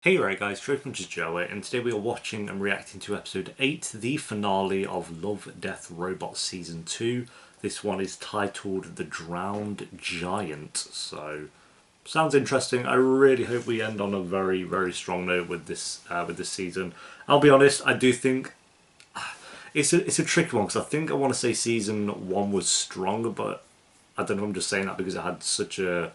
Hey right guys, Trophunches Joe here, and today we are watching and reacting to episode 8, the finale of Love, Death, Robots Season 2. This one is titled The Drowned Giant, so sounds interesting. I really hope we end on a very, very strong note with this season. I'll be honest, I do think it's a tricky one because I think I want to say Season 1 was stronger, but I don't know if I'm just saying that because it had such a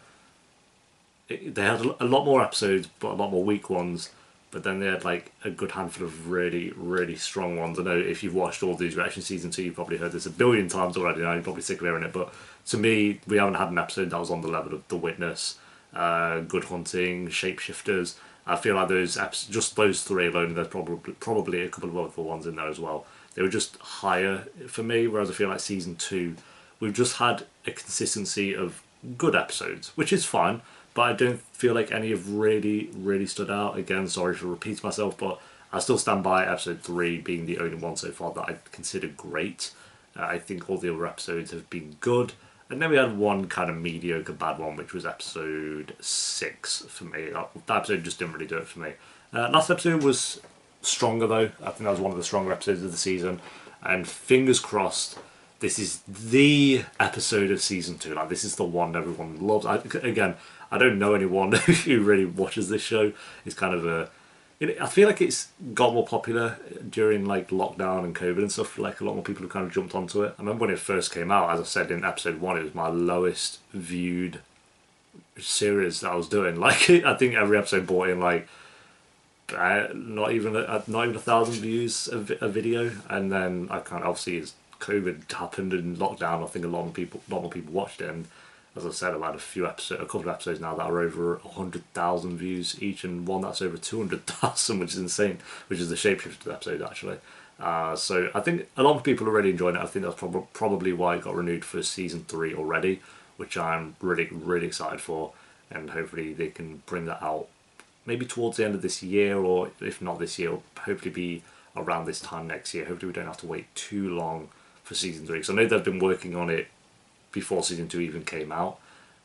they had a lot more episodes, but a lot more weak ones. But then they had like a good handful of really, really strong ones. I know if you've watched all these reaction season 2, you've probably heard this a billion times already. Now you're probably sick of hearing it. But to me, we haven't had an episode that was on the level of The Witness, Good Hunting, Shapeshifters. I feel like just those three alone, there's probably a couple of other ones in there as well. They were just higher for me. Whereas I feel like season 2, we've just had a consistency of good episodes, which is fine, but I don't feel like any have really, really stood out. Again, sorry for repeating myself, but I still stand by episode 3 being the only one so far that I consider great. I think all the other episodes have been good. And then we had one kind of mediocre bad one, which was episode 6 for me. That episode just didn't really do it for me. Last episode was stronger though. I think that was one of the stronger episodes of the season. And fingers crossed, this is the episode of season 2. Like, this is the one everyone loves. Again, I don't know anyone who really watches this show. It's kind of I feel like it's got more popular during like lockdown and COVID and stuff. Like, a lot more people have kind of jumped onto it. I remember when it first came out, as I said in episode 1, it was my lowest viewed series that I was doing. Like, I think every episode brought in like not even 1,000 views a video, and then I kind of, obviously as COVID happened and lockdown, I think a lot more people watched it, and as I said, I've had a couple of episodes now that are over 100,000 views each, and one that's over 200,000, which is insane. Which is the Shapeshifter episode actually. So I think a lot of people are really enjoying it. I think that's probably why it got renewed for season 3 already, which I'm really, really excited for, and hopefully they can bring that out maybe towards the end of this year, or if not this year, hopefully be around this time next year. Hopefully we don't have to wait too long for season 3, because I know they've been working on it before season 2 even came out,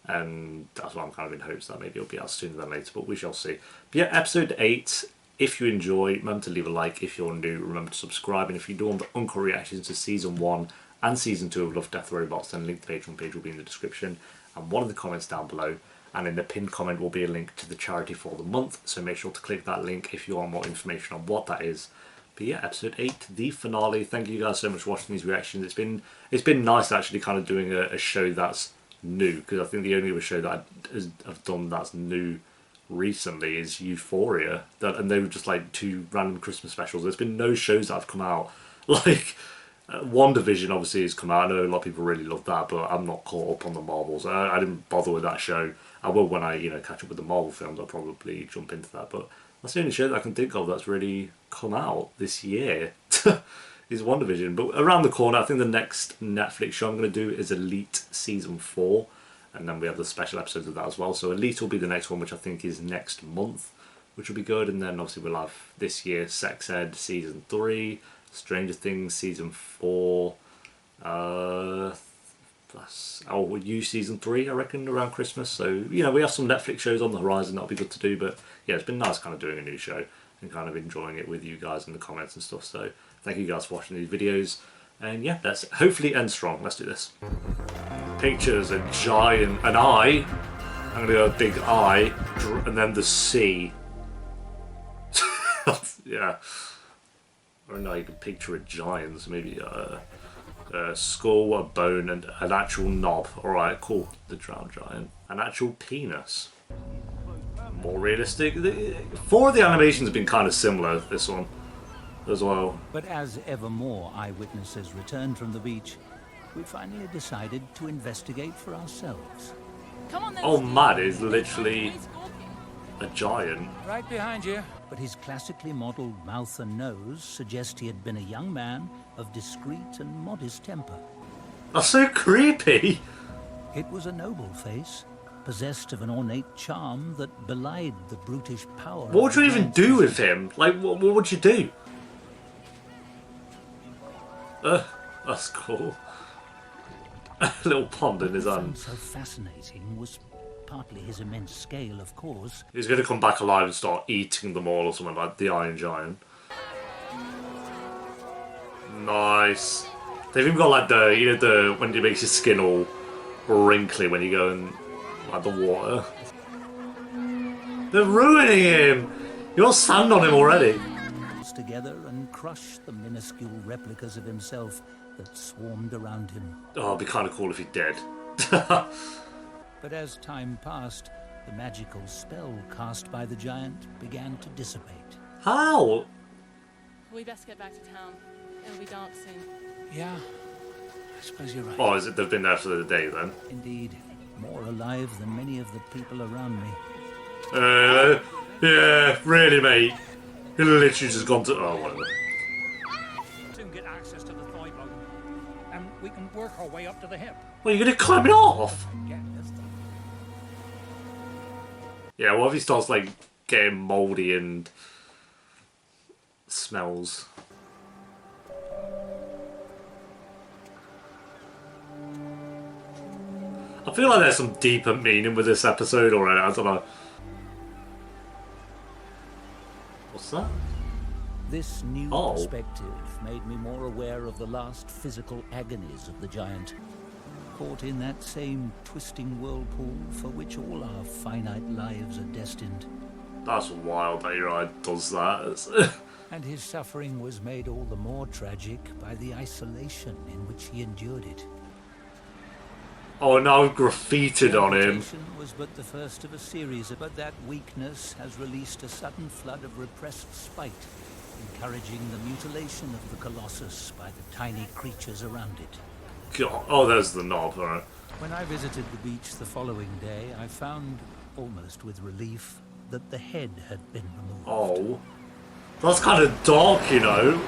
and that's why I'm kind of in hopes that maybe it'll be out sooner than later, but we shall see. But yeah, episode 8, if you enjoy, remember to leave a like. If you're new, remember to subscribe, and if you do want the Uncle reactions to season 1 and season 2 of Love, Death, Robots, then link to the Patreon page will be in the description and one of the comments down below, and in the pinned comment will be a link to the charity for the month, so make sure to click that link if you want more information on what that is. But yeah, episode 8, the finale. Thank you guys so much for watching these reactions. It's been nice actually kind of doing a show that's new, because I think the only other show that I've done that's new recently is Euphoria, and they were just like 2 random Christmas specials. There's been no shows that have come out like WandaVision obviously has come out. I know a lot of people really love that, but I'm not caught up on the Marvels. I didn't bother with that show. I will when I catch up with the Marvel films. I'll probably jump into that, but that's the only show that I can think of that's really come out this year. Is WandaVision. But around the corner, I think the next Netflix show I'm going to do is Elite Season 4, and then we have the special episodes of that as well. So Elite will be the next one, which I think is next month, which will be good. And then obviously we'll have this year Sex Ed Season 3, Stranger Things Season 4, You Season 3, I reckon, around Christmas. So, we have some Netflix shows on the horizon that'll be good to do. But yeah, it's been nice kind of doing a new show and kind of enjoying it with you guys in the comments and stuff. So thank you guys for watching these videos. And yeah, let's hopefully end strong. Let's do this. Pictures, a giant, an eye. I'm going to go a big eye, and then the C. Yeah. Or no, you can picture a giant, so maybe a skull, a bone, and an actual knob. Alright, cool. The drowned giant. An actual penis. More realistic. 4 of the animations have been kind of similar, this one as well. But as ever more eyewitnesses returned from the beach, we finally decided to investigate for ourselves. Come on then. Oh, Matt is literally a giant. Right behind you. But his classically modelled mouth and nose suggest he had been a young man of discreet and modest temper. That's so creepy. It was a noble face, possessed of an ornate charm that belied the brutish power. What would you even do with him? Like, what would you do? That's cool. A little pond in his hand. So fascinating was partly his immense scale, of course. He's going to come back alive and start eating them all or something like the Iron Giant. Nice. They've even got like the when it makes your skin all wrinkly when you go in like the water. They're ruining him. You're sand on him already. Together and crushed the minuscule replicas of himself that swarmed around him. Oh, it'd be kind of cool if he did. But as time passed, the magical spell cast by the giant began to dissipate. How? We best get back to town. It'll be dark soon. Yeah, I suppose you're right. Oh, is it they've been there for the day then? Indeed, more alive than many of the people around me. Yeah, really, mate. He literally just gone to... Oh, whatever. Soon get access to the thigh bone, and we can work our way up to the hip. Well, you're going to climb it off? Yeah, that's the... Yeah, what if he starts, like, getting mouldy and smells? I feel like there's some deeper meaning with this episode already. I don't know. What's that? This new perspective made me more aware of the last physical agonies of the giant, caught in that same twisting whirlpool for which all our finite lives are destined. That's wild that your eye does that. And his suffering was made all the more tragic by the isolation in which he endured it. Oh, now I've graffitied on him. Amputation was but the first of a series, but that weakness has released a sudden flood of repressed spite, encouraging the mutilation of the Colossus by the tiny creatures around it. God. Oh, there's the knob, alright. When I visited the beach the following day, I found, almost with relief, that the head had been removed. Oh. That's kind of dark, you know.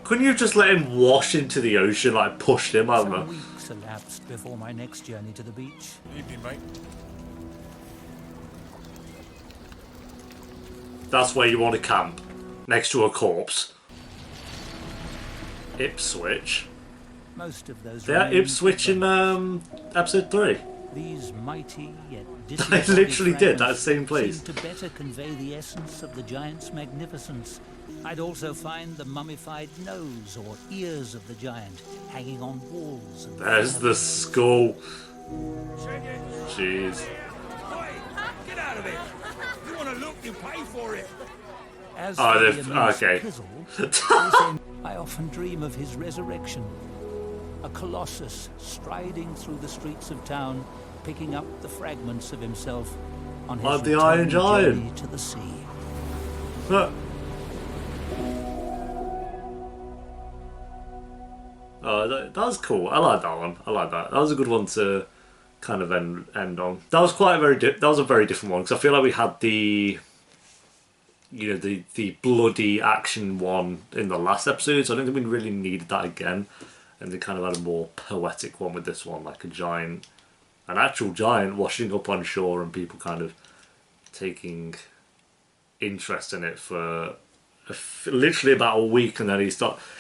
Couldn't you just let him wash into the ocean, like push him? I don't know. Some weeks elapsed before my next journey to the beach. Evening, mate. That's where you want to camp, next to a corpse. Ipswich. Most of those. They are Ipswich in episode 3. These mighty yet They literally did, that same place. seemed to better convey the essence of the giant's magnificence. I'd also find the mummified nose or ears of the giant hanging on walls. And There's the skull. Jeez. Get out of it! You want to look, you pay for it! As Oh, for they've- the immense okay. pizzle, I often dream of his resurrection. A colossus striding through the streets of town, picking up the fragments of himself on his Like the Iron return Giant. journey to the sea. Huh. Oh, that was cool. I like that one. I like that. That was a good one to kind of end on. That was quite a that was a very different one because I feel like we had the, you know, the bloody action one in the last episode, so I don't think we really needed that again. And they kind of had a more poetic one with this one, like an actual giant washing up on shore and people kind of taking interest in it for literally about a week, and then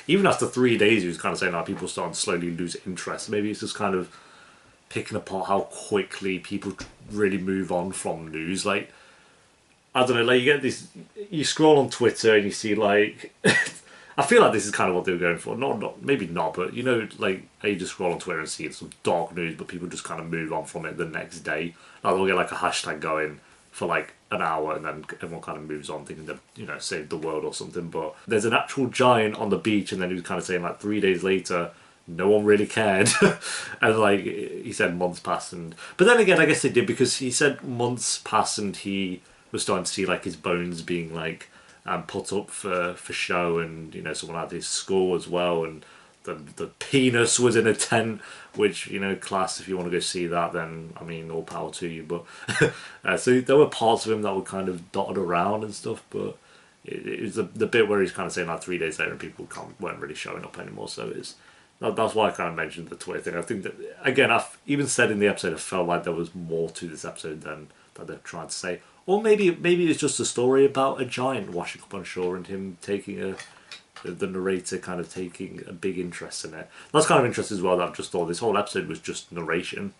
even after 3 days he was kind of saying that people starting to slowly lose interest. Maybe it's just kind of picking apart how quickly people really move on from news. Like, I don't know, like you scroll on Twitter and you see like I feel like this is kind of what they were going for. Maybe not, but you know, like how you just scroll on Twitter and see some dark news, but people just kind of move on from it the next day. Like they'll get like a hashtag going for like an hour, and then everyone kind of moves on, thinking they've, you know, saved the world or something. But there's an actual giant on the beach, and then he was kind of saying like 3 days later, no one really cared, and like he said months passed, but then again, I guess they did, because he said months passed, and he was starting to see like his bones being like put up for show, and you know, someone had his skull as well, and the penis was in a tent, which, you know, class. If you want to go see that, then I mean, all power to you. But so there were parts of him that were kind of dotted around and stuff, but it was the bit where he's kind of saying like 3 days later and people weren't really showing up anymore. So that's why I kind of mentioned the Twitter thing. I think that, again, I've even said in the episode, I felt like there was more to this episode than that they're trying to say. Or maybe it's just a story about a giant washing up on shore and him taking the narrator kind of taking a big interest in it. That's kind of interesting as well, that I've just thought this whole episode was just narration.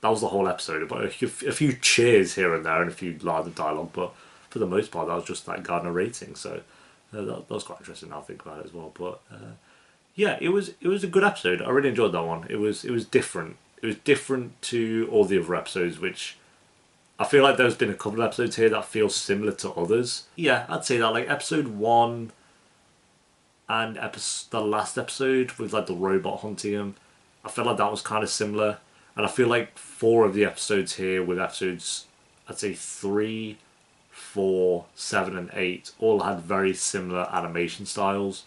That was the whole episode. But a few cheers here and there and a few lines of dialogue, but for the most part, that was just that guy narrating. So that was quite interesting now I think about it as well. But yeah, it was a good episode. I really enjoyed that one. It was different. It was different to all the other episodes, which I feel like there's been a couple of episodes here that feel similar to others. Yeah, I'd say that, like episode 1 and the last episode with like the robot hunting him, I felt like that was kind of similar. And I feel like 4 of the episodes here with episodes, I'd say 3, 4, 7 and 8 all had very similar animation styles.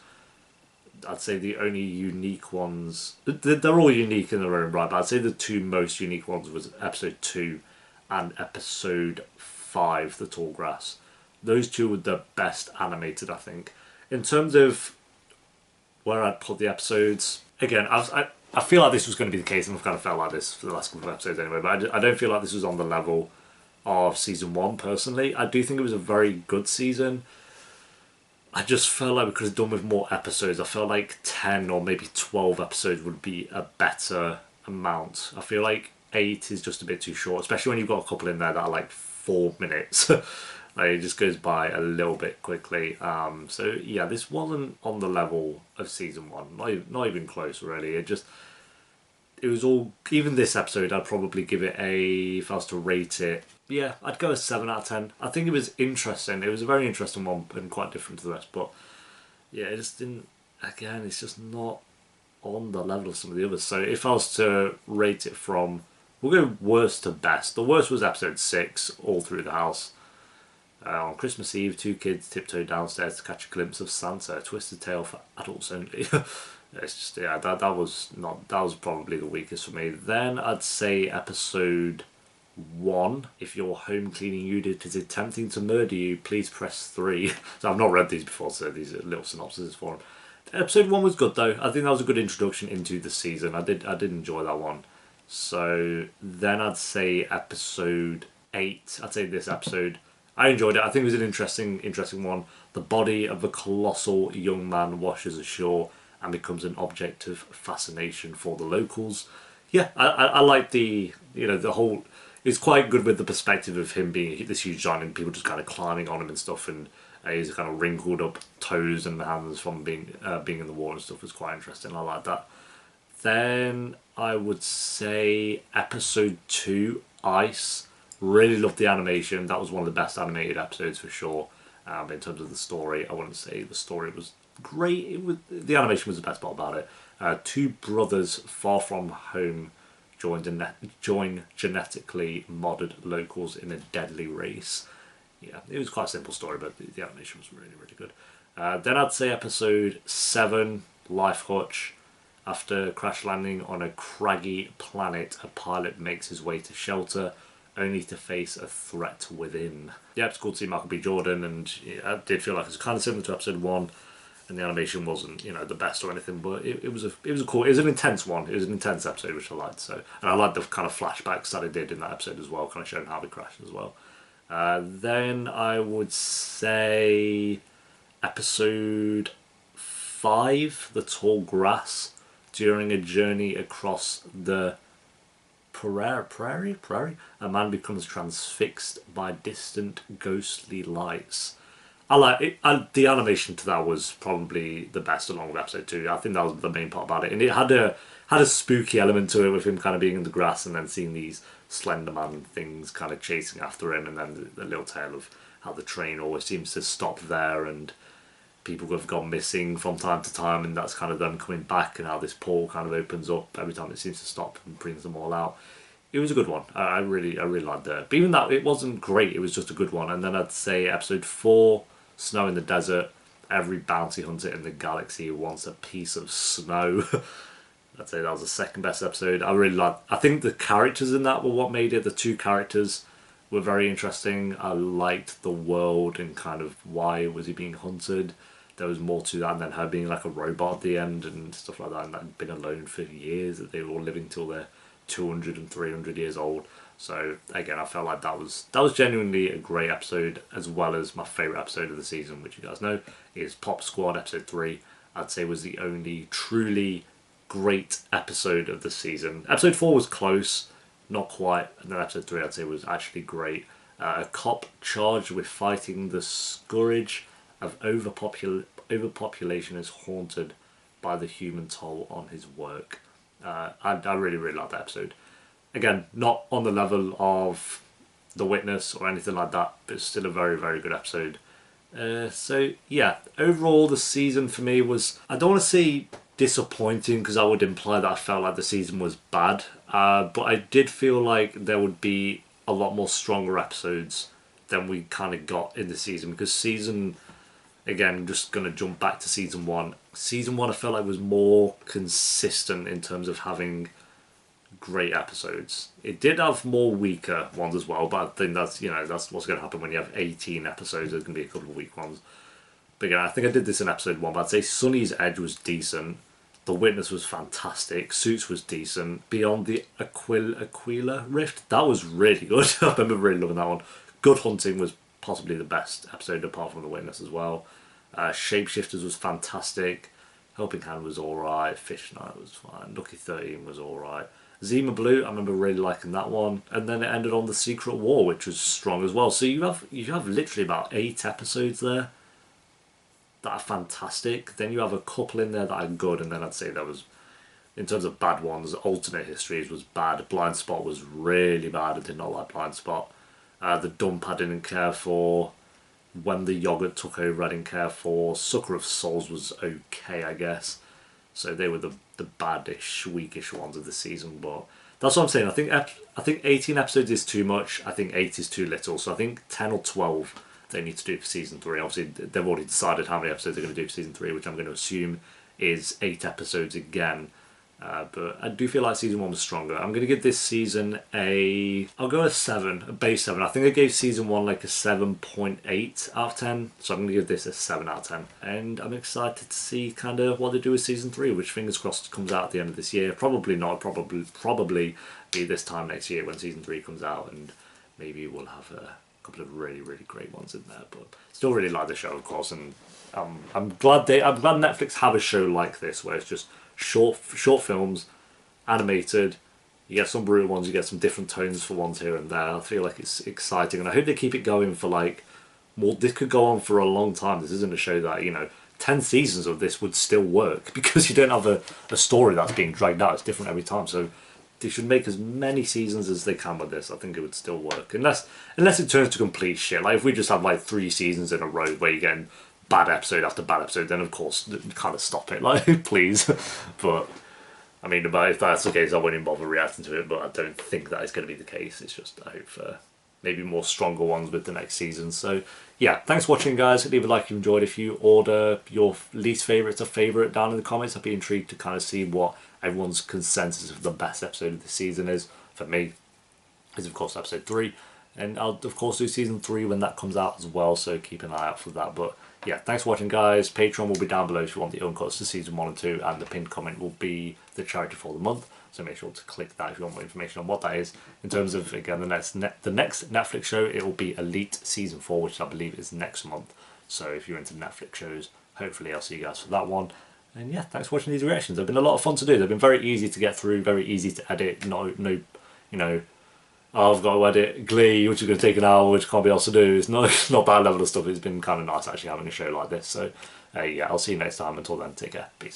I'd say the only unique ones, they're all unique in their own right, but I'd say the 2 most unique ones was episode 2 and episode 5, The Tall Grass. Those 2 were the best animated, I think. In terms of where I'd put the episodes, again, I feel like this was going to be the case, and I've kind of felt like this for the last couple of episodes anyway, but I don't feel like this was on the level of season 1 personally. I do think it was a very good season. I just felt like we could have done with more episodes. I felt like 10 or maybe 12 episodes would be a better amount. I feel like 8 is just a bit too short, especially when you've got a couple in there that are like 4 minutes. Like, it just goes by a little bit quickly. So yeah, this wasn't on the level of season 1. Not even close, really. It was all, even this episode, I'd probably give it if I was to rate it, yeah, I'd go a 7 out of 10. I think it was interesting. It was a very interesting one and quite different to the rest. But yeah, it just didn't, again, it's just not on the level of some of the others. So if I was to rate it from, we'll go worst to best. The worst was episode 6, All Through the House. On Christmas Eve, 2 kids tiptoe downstairs to catch a glimpse of Santa, a twisted tale for adults only. It's just, yeah, that was probably the weakest for me. Then I'd say episode 1, if your home cleaning unit is attempting to murder you, please press 3. So I've not read these before, so these are little synopses for them. Episode 1 was good though. I think that was a good introduction into the season. I did enjoy that one. So then I'd say episode 8. I'd say this episode, I enjoyed it. I think it was an interesting one. The body of a colossal young man washes ashore and becomes an object of fascination for the locals. Yeah, I like the whole. It's quite good with the perspective of him being this huge giant and people just kind of climbing on him and stuff, and his kind of wrinkled up toes and hands from being in the water and stuff was quite interesting. I like that. Then I would say episode 2, Ice. Really loved the animation. That was one of the best animated episodes for sure. In terms of the story, I wouldn't say the story was great. The animation was the best part about it. 2 brothers far from home join genetically modded locals in a deadly race. Yeah, it was quite a simple story, but the animation was really, really good. Then I'd say episode 7, Life Hutch. After crash landing on a craggy planet, a pilot makes his way to shelter, only to face a threat within. Yeah, it's cool to see Michael B. Jordan, and yeah, I did feel like it was kind of similar to episode 1, and the animation wasn't, the best or anything, but it was an intense one. It was an intense episode, which I liked. So, and I liked the kind of flashbacks that it did in that episode as well, kind of showing how they crashed as well. Then I would say episode 5, The Tall Grass. During a journey across the prairie, a man becomes transfixed by distant ghostly lights. I like it. The animation to that was probably the best, along with episode 2. I think that was the main part about it, and it had a spooky element to it with him kind of being in the grass and then seeing these Slenderman things kind of chasing after him, and then the little tale of how the train always seems to stop there and people have gone missing from time to time, and that's kind of them coming back, and how this portal kind of opens up every time it seems to stop and brings them all out. It was a good one. I really liked it. But even that, it wasn't great. It was just a good one. And then I'd say episode 4, Snow in the Desert. Every bounty hunter in the galaxy wants a piece of snow. I'd say that was the second best episode. I think the characters in that were what made it. The 2 characters were very interesting. I liked the world and kind of why was he being hunted. There was more to that, and then her being like a robot at the end and stuff like that, and that had been alone for years, that they were all living till they're 200 and 300 years old. So again, I felt like that was genuinely a great episode, as well as my favourite episode of the season, which you guys know is Pop Squad episode 3. I'd say was the only truly great episode of the season. Episode 4 was close, not quite. And then episode 3 I'd say was actually great. A cop charged with fighting the scourge of overpopulation is haunted by the human toll on his work. I really, really like that episode. Again, not on the level of The Witness or anything like that, but it's still a very, very good episode. So yeah, overall the season for me was, I don't want to say disappointing because that would imply that I felt like the season was bad, but I did feel like there would be a lot more stronger episodes than we kind of got in the season, because again, I'm just going to jump back to season 1. Season 1 I felt like was more consistent in terms of having great episodes. It did have more weaker ones as well, but I think that's what's going to happen when you have 18 episodes. There's going to be a couple of weak ones. But again, I think I did this in episode 1, but I'd say Sonny's Edge was decent. The Witness was fantastic. Suits was decent. Beyond the Aquila Rift, that was really good. I remember really loving that one. Good Hunting was possibly the best episode apart from The Witness as well. Shapeshifters was fantastic. Helping Hand was alright. Fish Night was fine. Lucky 13 was alright. Zima Blue, I remember really liking that one. And then it ended on The Secret War, which was strong as well. So you have literally about 8 episodes there that are fantastic. Then you have a couple in there that are good, and then I'd say that was, in terms of bad ones, Alternate Histories was bad. Blind Spot was really bad. I did not like Blind Spot. The Dump I didn't care for. When the Yogurt Took Over I didn't care for. Sucker of Souls was okay, I guess. So they were the baddish, weakish ones of the season. But that's what I'm saying. I think 18 episodes is too much. I think 8 is too little. So I think 10 or 12 they need to do for season 3. Obviously, they've already decided how many episodes they're going to do for season 3, which I'm going to assume is 8 episodes again. But I do feel like season 1 was stronger. I'm going to give this season I'll go a 7, a base 7. I think I gave season 1 like a 7.8 out of 10. So I'm going to give this a 7 out of 10. And I'm excited to see kind of what they do with season 3, which fingers crossed comes out at the end of this year. Probably not, probably be this time next year when season 3 comes out, and maybe we'll have a couple of really, really great ones in there. But still really like the show, of course, and I'm glad Netflix have a show like this where it's just short films, animated. You get some brutal ones, you get some different tones for ones here and there. I feel like it's exciting, and I hope they keep it going for like more. This could go on for a long time. This isn't a show that 10 seasons of this would still work, because you don't have a story that's being dragged out. It's different every time, so they should make as many seasons as they can with this. I think it would still work, unless it turns to complete shit. Like if we just have like 3 seasons in a row where you're getting bad episode after bad episode, then of course kind of stop it, like please. But I mean, if that's the case, I won't even bother reacting to it. But I don't think that is going to be the case. It's just I hope for maybe more stronger ones with the next season. So yeah, thanks for watching, guys. Leave a like if you enjoyed. If you order your least favourite to favourite down in the comments, I'd be intrigued to kind of see what everyone's consensus of the best episode of the season is. For me, is of course episode 3, and I'll of course do season 3 when that comes out as well, so keep an eye out for that. But yeah, thanks for watching, guys. Patreon will be down below if you want the uncuts to season 1 and 2, and the pinned comment will be the charity for the month, so make sure to click that if you want more information on what that is. In terms of, again, the next Netflix show, it will be Elite season 4, which I believe is next month. So if you're into Netflix shows, hopefully I'll see you guys for that one. And yeah, thanks for watching these reactions. They've been a lot of fun to do. They've been very easy to get through, very easy to edit. No, I've got to edit Glee, which is going to take an hour, which can't be else to do. It's not that level of stuff. It's been kind of nice actually having a show like this. So yeah, I'll see you next time. Until then, take care. Peace.